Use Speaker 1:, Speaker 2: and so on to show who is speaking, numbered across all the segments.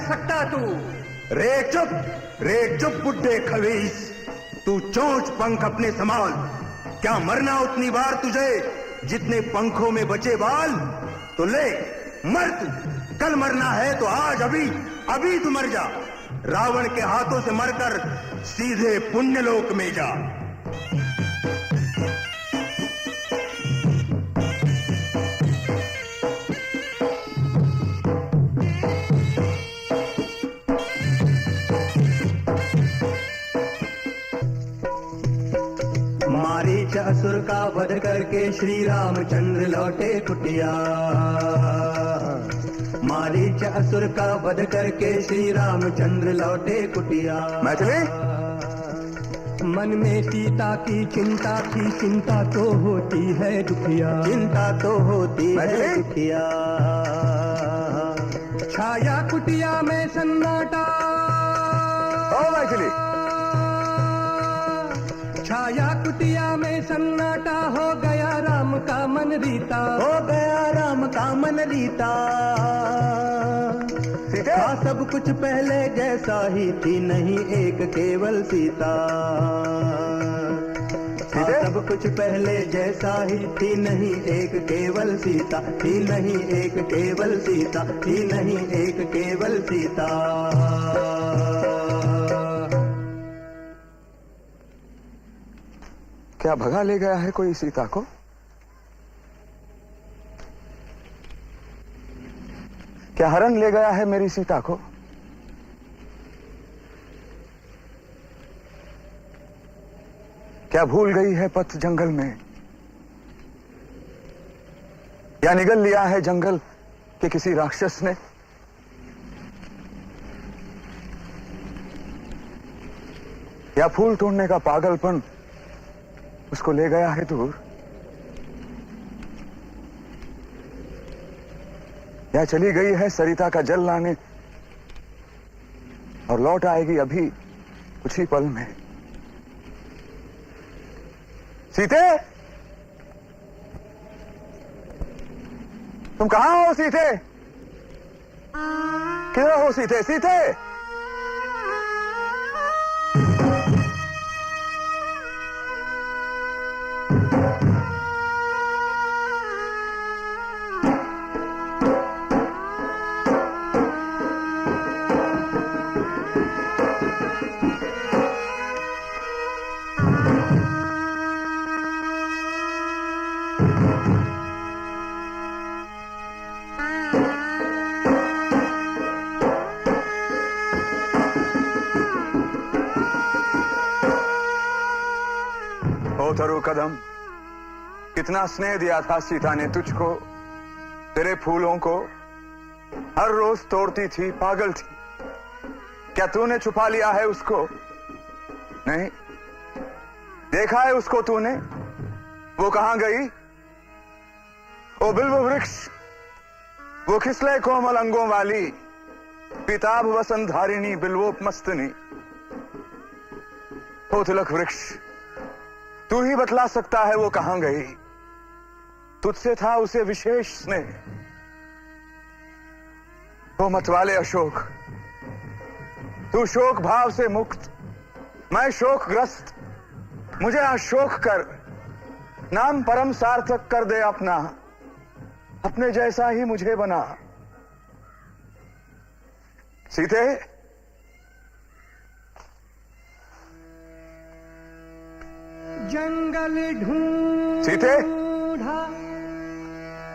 Speaker 1: सकता तू? रे चुप बुड्ढे खवीस, तू चोंच पंख अपने संभाल। क्या मरना उतनी बार तुझे जितने पंखों में बचे बाल? तो ले मर तू, कल मरना है तो आज, अभी तू मर जा। रावण के हाथों से मरकर सीधे पुण्यलोक में जा। मारीच असुर का वध करके श्री रामचंद्र लौटे कुटिया। मारीच असुर का वध करके श्री रामचंद्र लौटे कुटिया।
Speaker 2: मैथिली,
Speaker 1: मन में सीता की चिंता थी, चिंता तो होती है दुखिया, चिंता तो होती है दुखिया। छाया कुटिया में सन्नाटा,
Speaker 2: ओ मैथिली,
Speaker 1: छाया कुटिया में सन्नाटा, हो गया राम का मन रीता,
Speaker 2: हो गया राम का मन रीता।
Speaker 1: था सब कुछ पहले जैसा ही थी, नहीं एक केवल सीता। था सब कुछ पहले जैसा ही थी, नहीं एक केवल सीता, थी नहीं एक केवल सीता, थी नहीं एक केवल सीता।
Speaker 2: क्या भगा ले गया है कोई सीता को? क्या हरण ले गया है मेरी सीता को? क्या भूल गई है पथ जंगल में? या निगल लिया है जंगल के किसी राक्षस ने? या फूल तोड़ने का पागलपन उसको ले गया है दूर? या चली गई है सरिता का जल लाने और लौट आएगी अभी कुछ ही पल में? सीते, तुम कहां हो सीते? किधर हो सीते? सीते, तरु कदम, कितना स्नेह दिया था सीता ने तुझको, तेरे फूलों को हर रोज तोड़ती थी, पागल थी। क्या तूने छुपा लिया है उसको? नहीं, देखा है उसको तूने? वो कहां गई? ओ बिल्व वृक्ष, वो खिसले कोमल अंगों वाली, पीताभ वसंत धारिणी बिल्वोपमस्तनी। ओ तिलक वृक्ष, तू ही बतला सकता है वो कहां गई। तुझसे था उसे विशेष स्नेह। ओ मतवाले अशोक, तू शोक भाव से मुक्त, मैं शोकग्रस्त। मुझे अशोक कर, नाम परम सार्थक कर दे अपना, अपने जैसा ही मुझे बना। सीते,
Speaker 1: जंगल ढूंढा,
Speaker 2: सीते,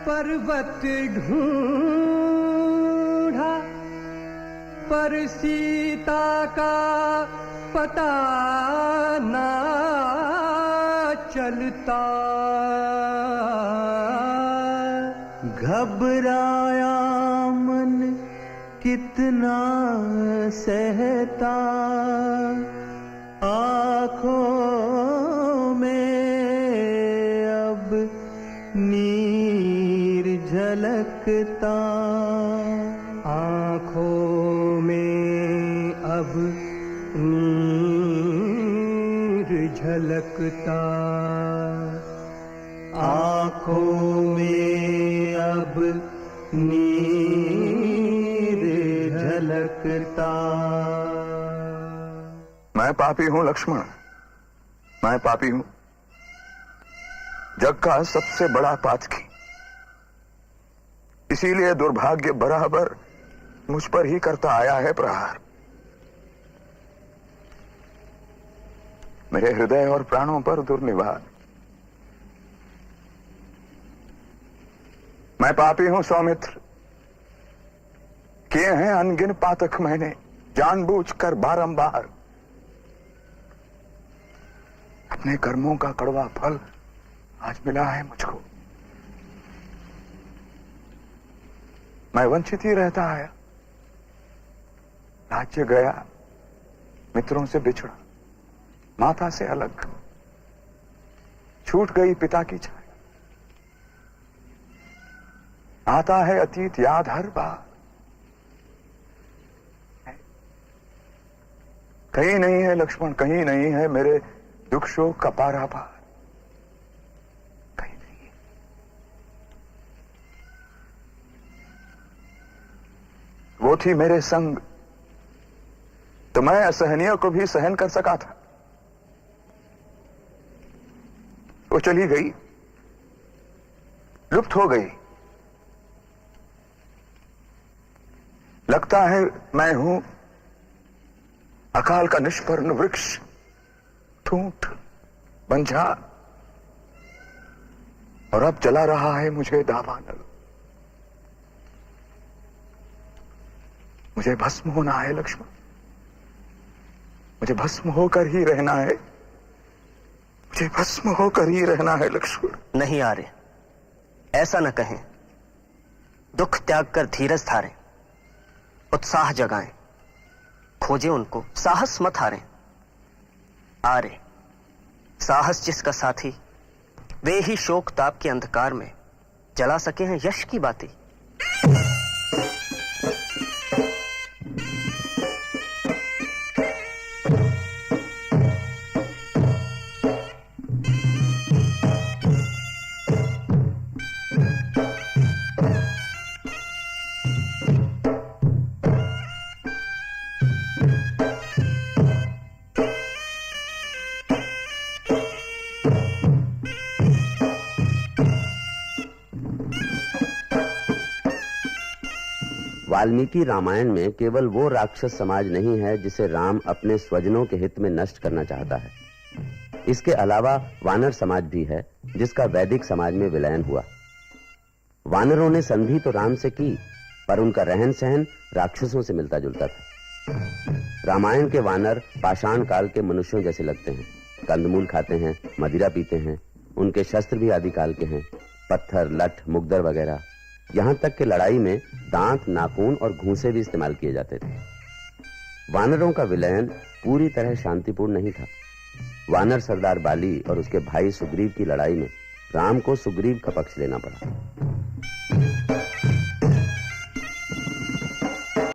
Speaker 1: पर्वत ढूंढा, पर सीता का पता ना चलता। घबराया मन कितना सहता, आँखों में अब नीर झलकता, आँखों में अब नीर झलकता, आँखों में अब नीर झलकता। सकता।
Speaker 2: मैं पापी हूं लक्ष्मण, मैं पापी हूं, जग का सबसे बड़ा पातकी। इसीलिए दुर्भाग्य बराबर मुझ पर ही करता आया है प्रहार। मेरे हृदय और प्राणों पर दुर्निवार। मैं पापी हूं सौमित्र, किए हैं अनगिन पातक मैंने जानबूझकर बारंबार। अपने कर्मों का कड़वा फल आज मिला है मुझको। मैं वंचित ही रहता आया, राज्य गया, मित्रों से बिछड़ा, माता से अलग, छूट गई पिता की छाया। आता है अतीत याद हर बार, कहीं नहीं है लक्ष्मण, कहीं नहीं है मेरे दुख शोक का पारापार, कहीं नहीं है। वो थी मेरे संग तो मैं असहनीय को भी सहन कर सका था। वो चली गई, लुप्त हो गई। लगता है मैं हूं अकाल का निष्पर्ण वृक्ष, ठूंठ बंझार, और अब जला रहा है मुझे दावानल। मुझे भस्म होना है लक्ष्मण, मुझे भस्म होकर ही रहना है, मुझे भस्म होकर ही रहना है लक्ष्मण।
Speaker 3: नहीं आर्य, ऐसा न कहें। दुख त्याग कर धीरज धारें, उत्साह जगाएं, खोजें उनको, साहस मत हारें। आर्य, साहस जिसका साथी, वे ही शोक ताप के अंधकार में जला सके हैं यश की बाती।
Speaker 4: वाल्मीकि रामायण में केवल वो राक्षस समाज नहीं है जिसे राम अपने स्वजनों के हित में नष्ट करना चाहता है। इसके अलावा वानर समाज भी है जिसका वैदिक समाज में विलयन हुआ। वानरों ने संधि तो राम से की, पर उनका रहन सहन राक्षसों से मिलता जुलता था। रामायण के वानर पाषाण काल के मनुष्यों जैसे लगते हैं, कंदमूल खाते हैं, मदिरा पीते हैं, उनके शस्त्र भी आदि काल के हैं, पत्थर, लठ, मुगदर वगैरह। यहां तक कि लड़ाई में दांत, नाखून और घूंसे भी इस्तेमाल किए जाते थे। वानरों का विलयन पूरी तरह शांतिपूर्ण नहीं था। वानर सरदार बाली और उसके भाई सुग्रीव की लड़ाई में राम को सुग्रीव का पक्ष लेना पड़ा।